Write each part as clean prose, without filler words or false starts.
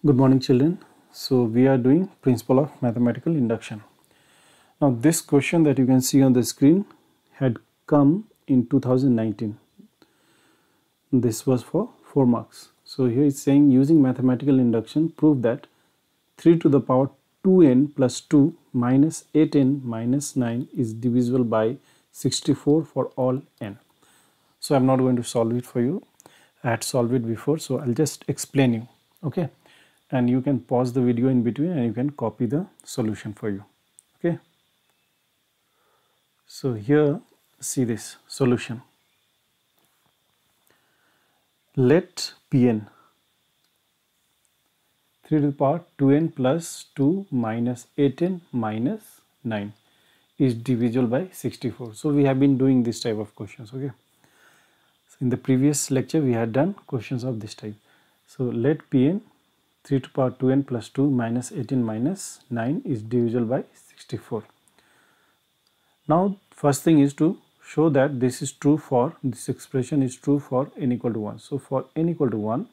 Good morning, children. So we are doing principle of mathematical induction. Now this question that you can see on the screen had come in 2019. This was for 4 marks. So here it's saying using mathematical induction prove that 3 to the power 2n plus 2 minus 8n minus 9 is divisible by 64 for all n. So I'm not going to solve it for you. I had solved it before, so I'll just explain you. Okay. And you can pause the video in between and you can copy the solution for you. Okay. So here, see this solution. Let Pn 3 to the power 2n plus 2 minus 8n minus 9 is divisible by 64. So we have been doing this type of questions. Okay. So in the previous lecture we had done questions of this type. So let Pn 3 to the power 2n plus 2 minus 18 minus 9 is divisible by 64. Now first thing is to show that this is true for, this expression is true for n equal to 1. So for n equal to 1,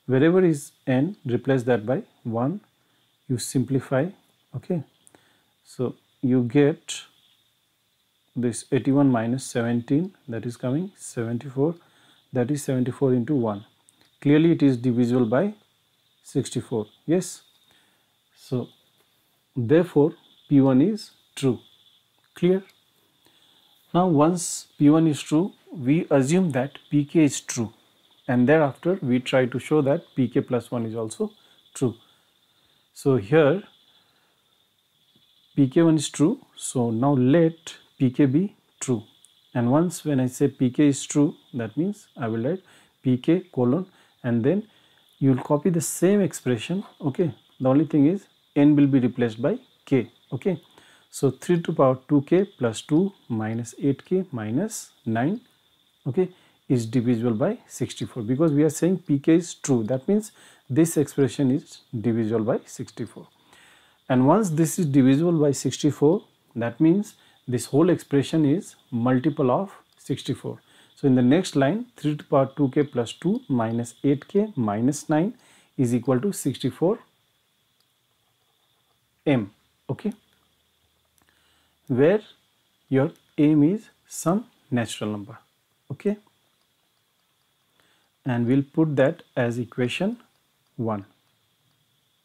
wherever is n, replace that by 1, you simplify. Okay. So you get this 81 minus 17, that is coming 74, that is 74 into 1. Clearly it is divisible by 64. Yes. So therefore P1 is true. Clear? Now once P1 is true, we assume that Pk is true, and thereafter we try to show that Pk plus 1 is also true. So here Pk1 is true, so now let Pk be true, and once when I say Pk is true, that means I will write Pk colon, and then you will copy the same expression. Okay, the only thing is n will be replaced by k. Okay, so 3 to the power 2k plus 2 minus 8k minus 9, okay, is divisible by 64, because we are saying Pk is true. That means this expression is divisible by 64, and once this is divisible by 64, that means this whole expression is multiple of 64. So in the next line, 3 to the power 2k plus 2 minus 8k minus 9 is equal to 64 m. Okay, where your m is some natural number. Okay, and we'll put that as equation 1.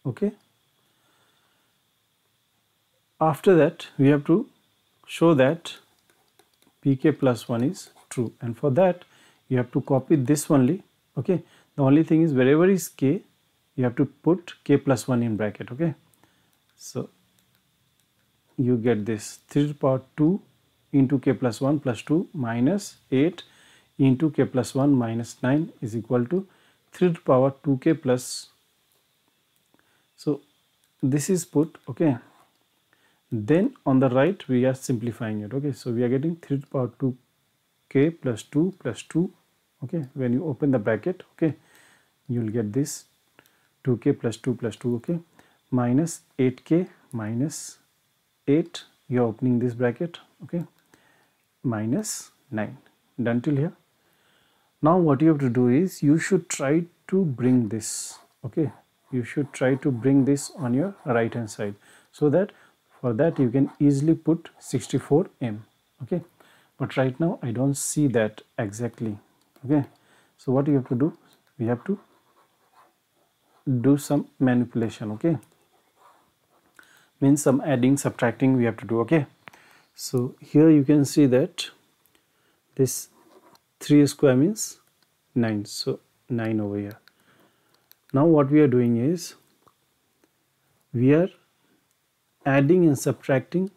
Okay, after that we have to show that Pk plus 1 is true, and for that you have to copy this only. Okay, the only thing is wherever is k, you have to put k plus 1 in bracket. Okay, so you get this 3 to the power 2 into k plus 1 plus 2 minus 8 into k plus 1 minus 9 is equal to 3 to the power 2k plus, so this is put. Okay, then on the right we are simplifying it. Okay, so we are getting 3 to the power 2k plus 2 plus 2. Okay, when you open the bracket, okay, you will get this 2k plus 2 plus 2. Okay, minus 8k minus 8, you are opening this bracket. Okay, minus 9. Done till here. Now what you have to do is you should try to bring this. Okay, you should try to bring this on your right hand side, so that for that you can easily put 64m. Okay, but right now I don't see that exactly. Okay, so what you have to do, we have to do some manipulation. Okay, means some adding, subtracting we have to do. Okay, so here you can see that this 3 square means 9, so 9 over here. Now what we are doing is we are adding and subtracting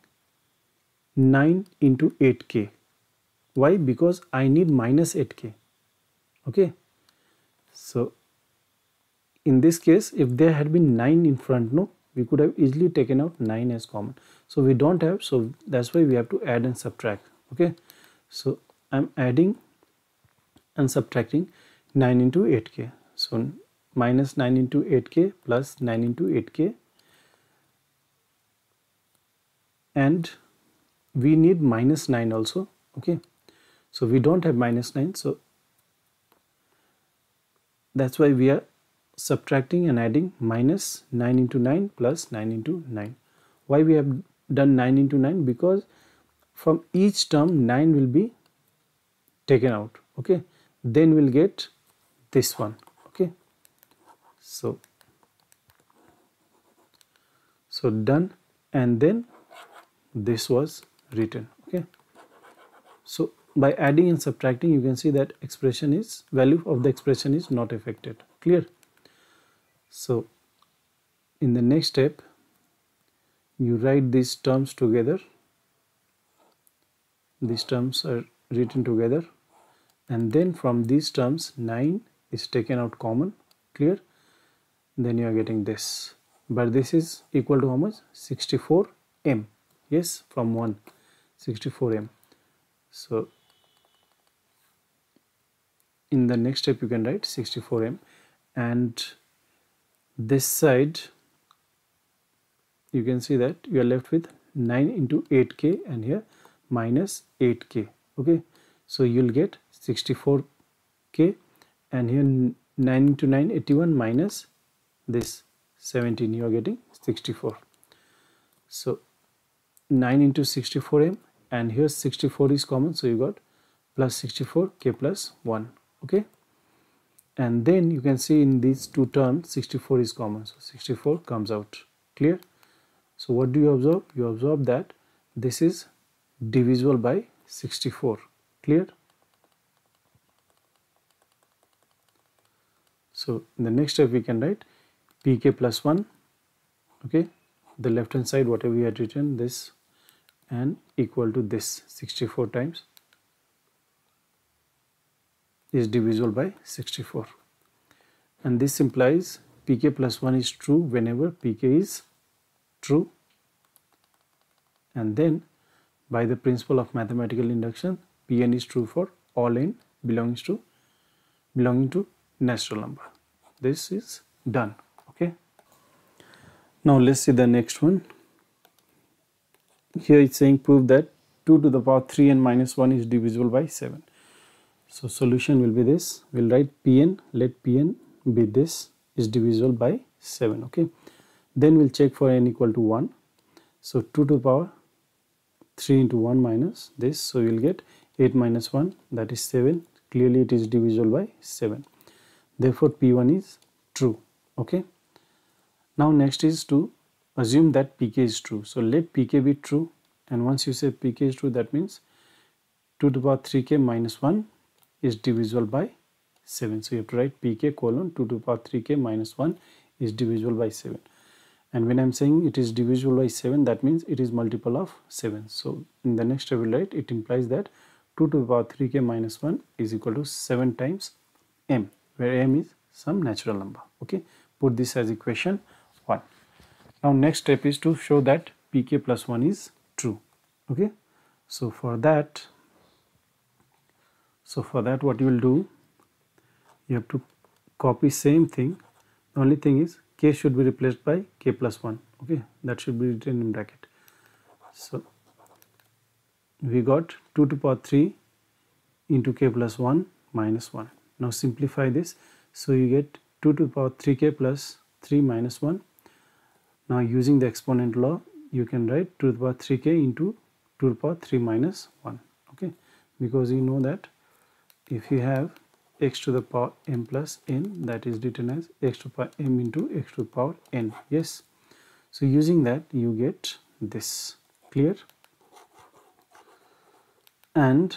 9 into 8k. Why? Because I need minus 8k. Okay, so in this case if there had been 9 in front, no, we could have easily taken out 9 as common. So we don't have, so that's why we have to add and subtract. Okay, so I'm adding and subtracting 9 into 8k. So minus 9 into 8k plus 9 into 8k, and we need minus 9 also. Okay, so we don't have minus 9, so that's why we are subtracting and adding minus 9 into 9 plus 9 into 9. Why we have done 9 into 9? Because from each term 9 will be taken out, okay, then we'll get this one, okay. So done, and then this was written, okay. So by adding and subtracting, you can see that value of the expression is not affected. Clear? So in the next step, you write these terms together. These terms are written together, and then from these terms 9 is taken out common. Clear? Then you are getting this, but this is equal to how much? 64m. Yes, from 1, 64m. So in the next step you can write 64m, and this side you can see that you are left with 9 into 8k, and here minus 8k, okay. So you'll get 64k, and here 9 into 9, 81, minus this 17, you are getting 64. So 9 into 64m, and here 64 is common, so you got plus 64k plus 1, okay. And then you can see in these two terms 64 is common, so 64 comes out. Clear? So what do you observe? You observe that this is divisible by 64. Clear? So in the next step we can write pk plus 1, okay, the left hand side whatever we had written, this, and equal to this 64 times is divisible by 64, and this implies pk plus 1 is true whenever pk is true, and then by the principle of mathematical induction, Pn is true for all n belonging to natural number. This is done, okay. Now let's see the next one. Here it's saying prove that 2 to the power 3n minus 1 is divisible by 7. So solution will be this. We'll write Pn, let Pn be this, is divisible by 7, okay. Then we'll check for n equal to 1. So 2 to the power 3 into 1 minus this, so you'll get 8 minus 1, that is 7. Clearly it is divisible by 7. Therefore P1 is true, okay. Now next is to assume that Pk is true. So let Pk be true, and once you say Pk is true, that means 2 to the power 3k minus 1 is divisible by 7. So you have to write Pk colon 2 to the power 3k minus 1 is divisible by 7. And when I'm saying it is divisible by 7, that means it is multiple of 7. So in the next I will write, it implies that 2 to the power 3k minus 1 is equal to 7 times m, where m is some natural number, okay. Put this as equation 1. Now next step is to show that pk plus 1 is true, okay. So for that what you will do, you have to copy same thing. The only thing is k should be replaced by k plus 1, okay, that should be written in bracket. So we got 2 to the power 3 into k plus 1 minus 1. Now simplify this, so you get 2 to the power 3k plus 3 minus 1. Now using the exponent law, you can write 2 to the power 3k into 2 to the power 3 minus 1, okay, because you know that if you have x to the power m plus n, that is written as x to the power m into x to the power n. Yes, so using that you get this. Clear? And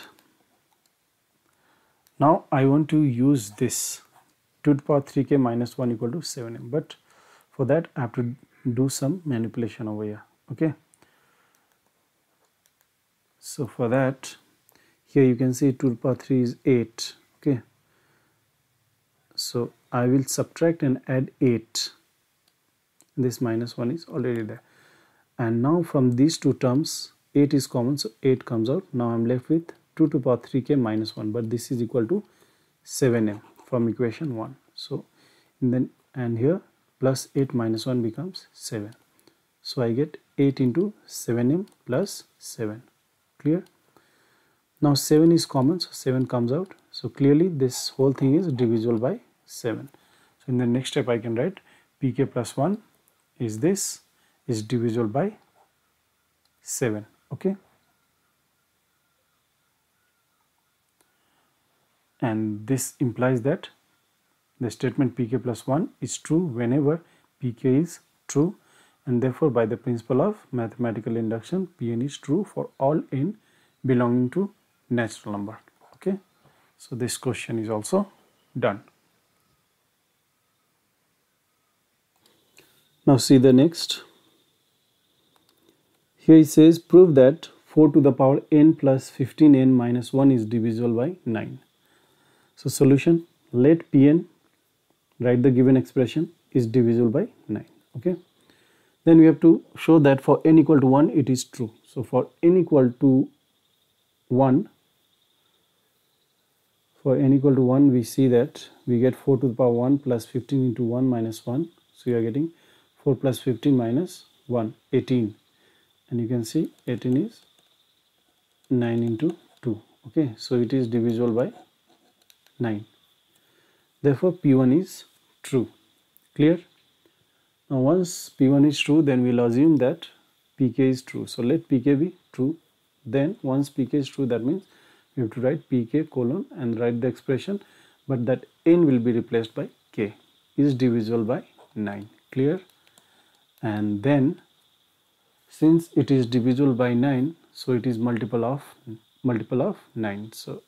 now I want to use this 2 to the power 3k minus 1 equal to 7m, but for that I have to do some manipulation over here, okay. So for that, here you can see 2 to the power 3 is 8, okay. So I will subtract and add 8. This minus 1 is already there, and now from these two terms 8 is common, so 8 comes out. Now I'm left with 2 to the power 3k minus 1, but this is equal to 7m from equation 1. So and here plus 8 minus 1 becomes 7. So I get 8 into 7m plus 7. Clear? Now 7 is common, so 7 comes out. So clearly this whole thing is divisible by 7. So in the next step I can write pk plus 1 is this, is divisible by 7. Okay, and this implies that the statement pk plus 1 is true whenever pk is true, and therefore by the principle of mathematical induction Pn is true for all n belonging to natural number. Okay, so this question is also done. Now see the next. Here it says prove that 4 to the power n plus 15n minus 1 is divisible by 9. So solution, let Pn, write the given expression, is divisible by 9. Okay, then we have to show that for n equal to 1 it is true. So for n equal to 1, we see that we get 4 to the power 1 plus 15 into 1 minus 1. So you are getting 4 plus 15 minus 1, 18. And you can see 18 is 9 into 2. Okay, so it is divisible by 9. Therefore P1 is true. Clear? Now once P1 is true, then we'll assume that Pk is true. So let Pk be true. Then once Pk is true, that means you have to write Pk colon and write the expression, but that n will be replaced by k, is divisible by 9. Clear? And then since it is divisible by 9, so it is multiple of 9. So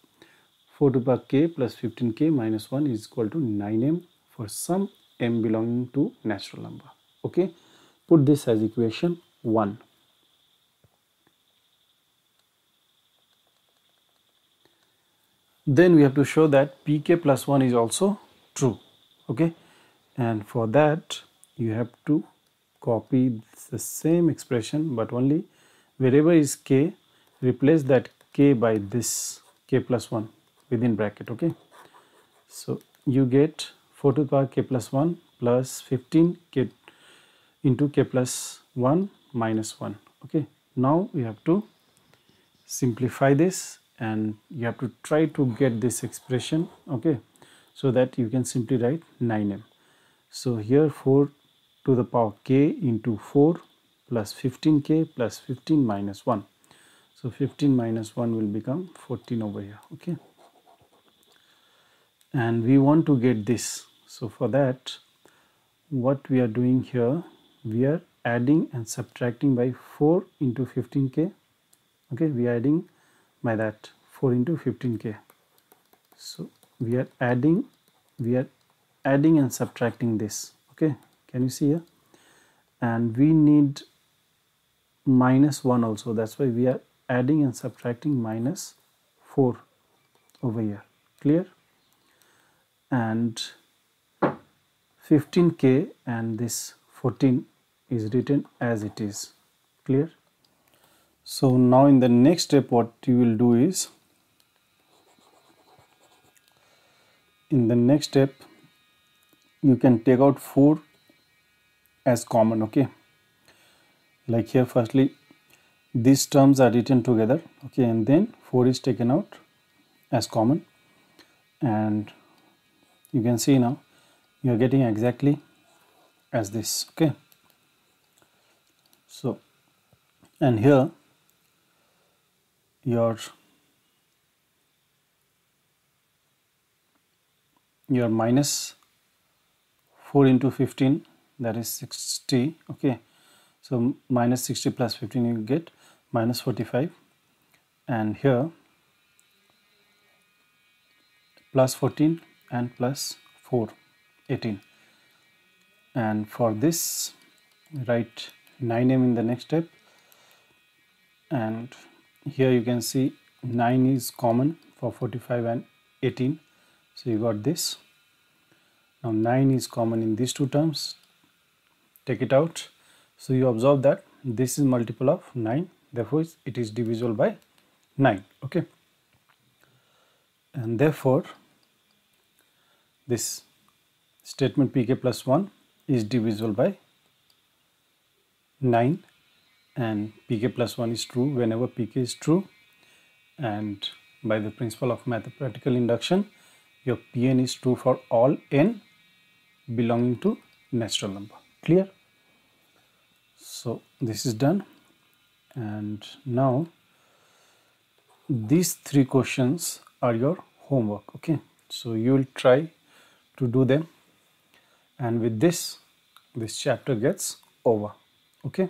4 to the power k plus 15k minus 1 is equal to 9m for some m belonging to natural number. Okay, put this as equation 1. Then we have to show that pk plus 1 is also true. Okay, and for that you have to copy the same expression, but only wherever is k, replace that k by this k plus 1 within bracket. Okay, so you get 4 to the power k plus 1 plus 15 k into k plus 1 minus 1. Okay, now we have to simplify this and you have to try to get this expression. Okay, so that you can simply write 9m. So here 4 to the power k into 4 plus 15k plus 15 minus 1. So 15 minus 1 will become 14 over here. Okay, and we want to get this. So for that, what we are doing here, we are adding and subtracting by 4 into 15k. Okay, we are adding by that 4 into 15k. So we are adding and subtracting this. Okay, can you see here? And we need minus 1 also. That's why we are adding and subtracting minus 4 over here. Clear? And 15k and this 14 is written as it is. Clear? So now in the next step, what you will do is, in the next step you can take out 4 as common. Okay, like here firstly these terms are written together. Okay, and then 4 is taken out as common, and you can see now you are getting exactly as this. Okay, so and here your minus 4 into 15, that is 60. Okay, so minus 60 plus 15 you get minus 45, and here plus 14 and plus 4, 18. And for this write 9m in the next step, and here you can see 9 is common for 45 and 18, so you got this. Now 9 is common in these two terms, take it out. So you observe that this is multiple of 9, therefore it is divisible by 9. Okay, and therefore this statement pk plus 1 is divisible by 9, and pk plus 1 is true whenever pk is true, and by the principle of mathematical induction your Pn is true for all n belonging to natural number. Clear? So this is done, and now these 3 questions are your homework. Okay, so you will try to do them, and with this chapter gets over. Okay.